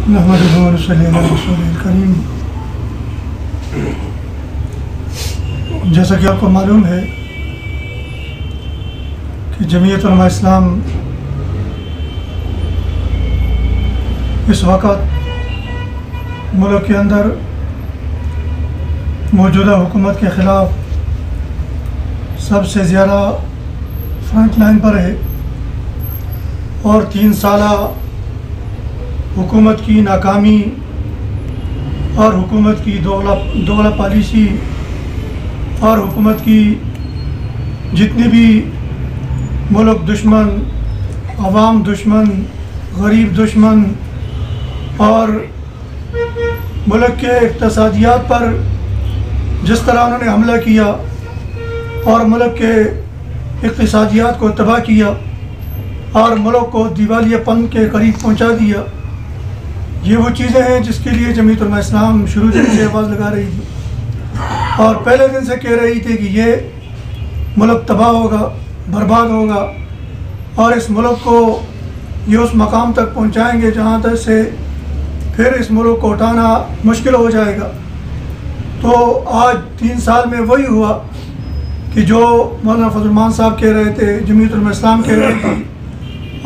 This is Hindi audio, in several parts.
नहमदुहु व नसल्ली अला रसूलिल करीम। जैसा कि आपको मालूम है कि जमीयत उलमा इस्लाम इस वक़्त मुल्क के अंदर मौजूदा हुकूमत के ख़िलाफ़ सबसे ज़्यादा फ्रंट लाइन पर है और 3 साला हुकूमत की नाकामी और हुकूमत की दोगला पॉलिसी और हुकूमत की जितने भी मुल्क दुश्मन, अवाम दुश्मन, गरीब दुश्मन और मुल्क के इक़्तिसादियात पर जिस तरह उन्होंने हमला किया और मुल्क के इक़्तिसादियात को तबाह किया और मुल्क को दिवालियापन के करीब पहुंचा दिया, ये वो चीज़ें हैं जिसके लिए जमीयत उलमा इस्लाम शुरू से आवाज़ लगा रही थी और पहले दिन से कह रही थी कि ये मुल्क तबाह होगा, बर्बाद होगा और इस मुल्क को ये उस मकाम तक पहुंचाएंगे जहां तक से फिर इस मुल्क को उठाना मुश्किल हो जाएगा। तो आज 3 साल में वही हुआ कि जो मौलाना फजल रहमान साहब कह रहे थे, जमीयत उलमा इस्लाम कह रहे थे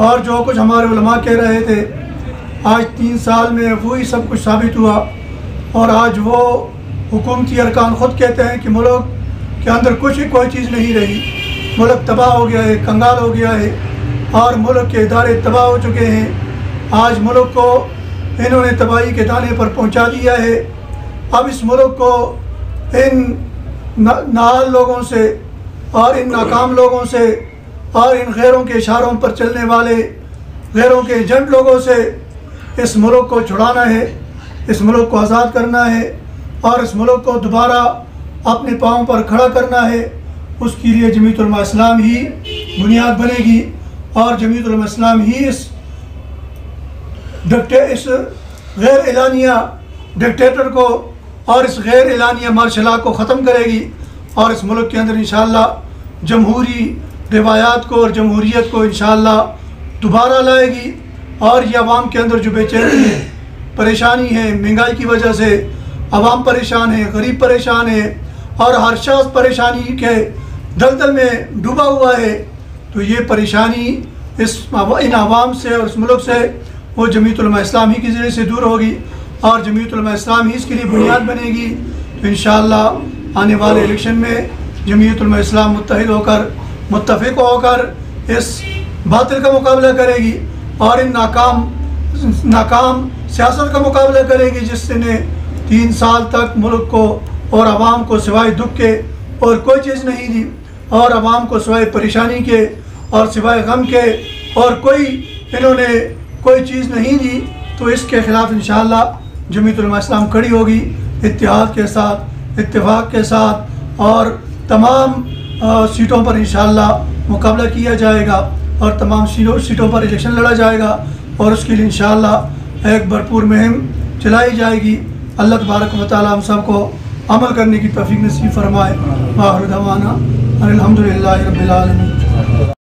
और जो कुछ हमारे उलमा कह रहे थे, आज 3 साल में वही सब कुछ साबित हुआ। और आज वो हुकूमती अरकान ख़ुद कहते हैं कि मुल्क के अंदर कोई चीज़ नहीं रही, मुल्क तबाह हो गया है, कंगाल हो गया है और मुल्क के इदारे तबाह हो चुके हैं। आज मुल्क को इन्होंने तबाही के दाने पर पहुंचा दिया है। अब इस मुल्क को इन नाअहल लोगों से और इन नाकाम लोगों से और इन गैरों के इशारों पर चलने वाले गैरों के एजेंट लोगों से इस मुल्क को छुड़ाना है, इस मुल्क को आज़ाद करना है और इस मुल्क को दोबारा अपने पाँव पर खड़ा करना है। उसके लिए जमीयत उलमा इस्लाम ही बुनियाद बनेगी और जमीयत उलमा इस्लाम ही इस गैर एलानिया डिक्टेटर को और इस गैर एलानिया मार्शल लॉ को ख़त्म करेगी और इस मुल्क के अंदर इंशाअल्लाह जमहूरी रिवायात को और जमहूरियत को इंशाअल्लाह दोबारा लाएगी। और ये अवाम के अंदर जो बेचैनी है, परेशानी है, महंगाई की वजह से अवाम परेशान है, गरीब परेशान है और हर शख्स परेशानी के दलदल में डूबा हुआ है, तो ये परेशानी इन अवाम से और इस मुल्क से वो जमीयत उलमा इस्लाम ही के ज़रिए से दूर होगी और जमीयत उलमा इस्लाम ही इसके लिए बुनियाद बनेगी। तो इंशाअल्लाह आने वाले इलेक्शन में जमीयत उलमा इस्लाम मुत्तहिद होकर, मुत्तफ़िक़ होकर इस बातिल का मुकाबला करेगी और इन नाकाम सियासत का मुकाबला करेगी जिसने 3 साल तक मुल्क को और आवाम को सिवाय दुख के और कोई चीज़ नहीं दी और आवाम को सिवाय परेशानी के और सिवाय गम के और इन्होंने कोई चीज़ नहीं दी। तो इसके ख़िलाफ़ इंशाअल्लाह जमीयत उलमा इस्लाम खड़ी होगी इत्तेहाद के साथ, इत्तेफाक के साथ और तमाम सीटों पर इंशाअल्लाह मुकाबला किया जाएगा और तमाम सीटों पर इलेक्शन लड़ा जाएगा और उसके लिए इंशाअल्लाह एक भरपूर मुहिम चलाई जाएगी। अल्लाह तबारक व तआला हम सब को अमल करने की तौफीक नसीब फरमाए। व आखिर दवाना अनिल हम्दुलिल्लाहि रब्बिल आलमीन।